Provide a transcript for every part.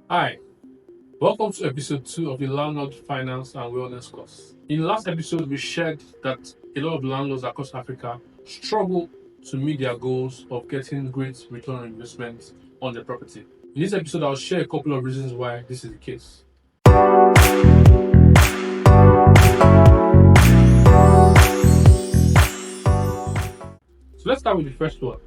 Hi, welcome to episode 2 of the Landlord Finance and Wellness Course. In the last episode, we shared that a lot of landlords across Africa struggle to meet their goals of getting great return on investment on their property. In this episode, I'll share a couple of reasons why this is the case. So let's start with the first one: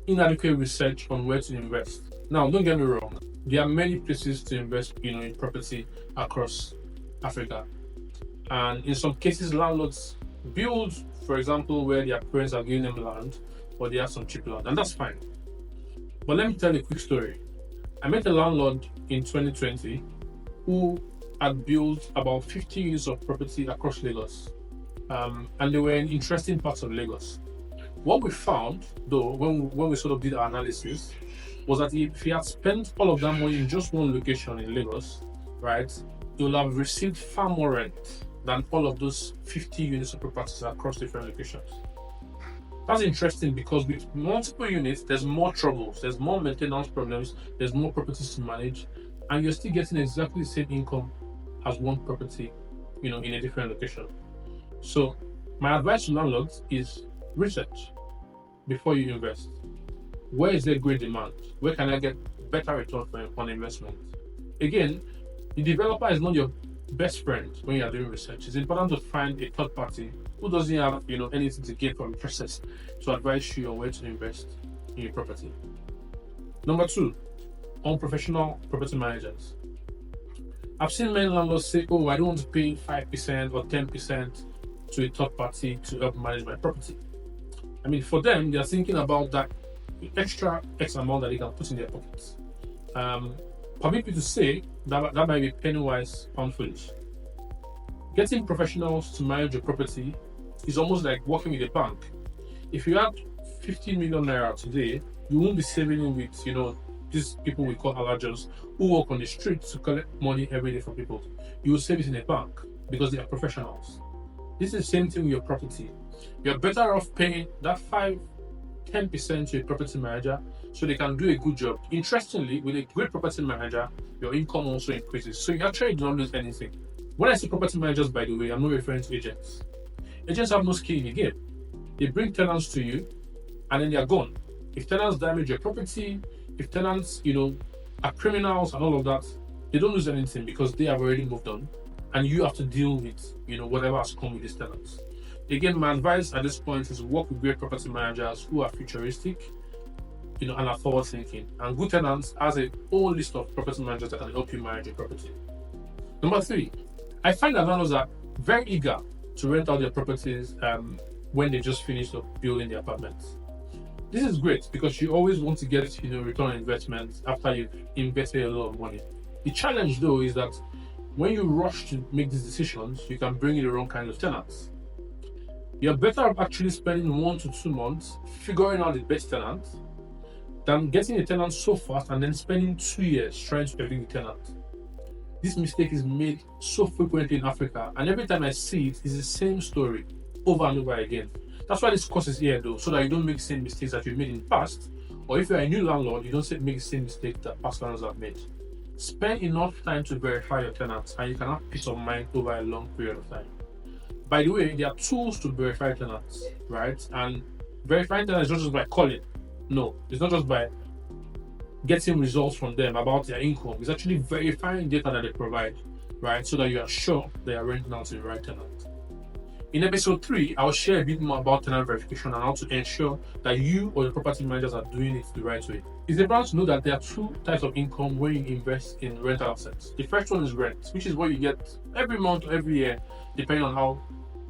inadequate research on where to invest. Now, don't get me wrong, there are many places to invest, in property across Africa. And in some cases, landlords build, for example, where their parents are giving them land, or they have some cheap land, and that's fine. But let me tell you a quick story. I met a landlord in 2020 who had built about 50 units of property across Lagos, and they were in interesting parts of Lagos. What we found, though, when we sort of did our analysis, was that if he had spent all of that money in just one location in Lagos, right, he would have received far more rent than all of those 50 units of properties across different locations. That's interesting because with multiple units, there's more troubles, there's more maintenance problems, there's more properties to manage, and you're still getting exactly the same income as one property, in a different location. So, my advice to landlords is research before you invest. Where is there great demand? Where can I get better return on investment? Again, the developer is not your best friend when you are doing research. It's important to find a third party who doesn't have anything to gain from the process to advise you on where to invest in your property. Number two, unprofessional property managers. I've seen many landlords say, "Oh, I don't want to pay 5% or 10% to a third party to help manage my property." I mean, for them, they're thinking about that extra X amount that they can put in their pockets. Permit me to say that might be penny wise, pound foolish. Getting professionals to manage your property is almost like working with a bank. If you had 50 million naira today, you won't be saving it with, these people we call alajos who work on the street to collect money every day from people. You will save it in a bank because they are professionals. This is the same thing with your property. You're better off paying that 10% to a property manager so they can do a good job. Interestingly, with a great property manager, your income also increases. So you actually do not lose anything. When I say property managers, by the way, I'm not referring to agents. Agents have no skin in the game. They bring tenants to you and then they are gone. If tenants damage your property, if tenants, are criminals and all of that, they don't lose anything because they have already moved on and you have to deal with, whatever has come with these tenants. Again, my advice at this point is work with great property managers who are futuristic, and are forward thinking. And GoodTenants has a whole list of property managers that can help you manage your property. Number three, I find that landlords are very eager to rent out their properties when they just finished up building their apartments. This is great because you always want to get return on investment after you've invested a lot of money. The challenge though is that when you rush to make these decisions, you can bring in the wrong kind of tenants. You're better off actually spending 1 to 2 months figuring out the best tenant than getting a tenant so fast and then spending 2 years trying to evict the tenant. This mistake is made so frequently in Africa, and every time I see it, it's the same story over and over again. That's why this course is here though, so that you don't make the same mistakes that you made in the past, or if you're a new landlord, you don't make the same mistake that past landlords have made. Spend enough time to verify your tenants, and you can have peace of mind over a long period of time. By the way, there are tools to verify tenants, right? And verifying tenants is not just by calling. No, it's not just by getting results from them about their income. It's actually verifying data that they provide, right? So that you are sure they are renting out to the right tenant. In episode 3, I'll share a bit more about tenant verification and how to ensure that you or the property managers are doing it the right way. It's important to know that there are 2 types of income when you invest in rental assets. The first one is rent, which is what you get every month or every year, depending on how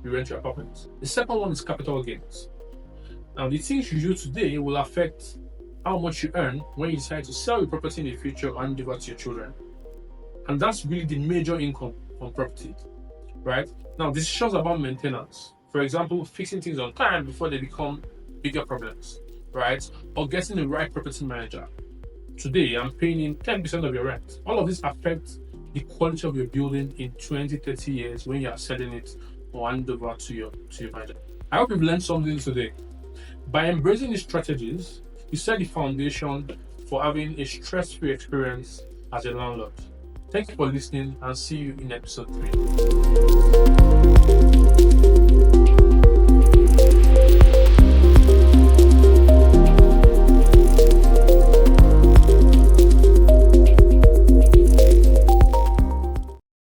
you rent your apartment. The second one is capital gains. Now, the things you do today will affect how much you earn when you decide to sell your property in the future and give it to your children. And that's really the major income on property, right? Now, decisions about maintenance, for example, fixing things on time before they become bigger problems, right? Or getting the right property manager. Today, I'm paying in 10% of your rent. All of this affects the quality of your building in 20, 30 years when you are selling it or hand over to your manager. I hope you've learned something today. By embracing these strategies, you set the foundation for having a stress-free experience as a landlord. Thank you for listening and see you in episode 3.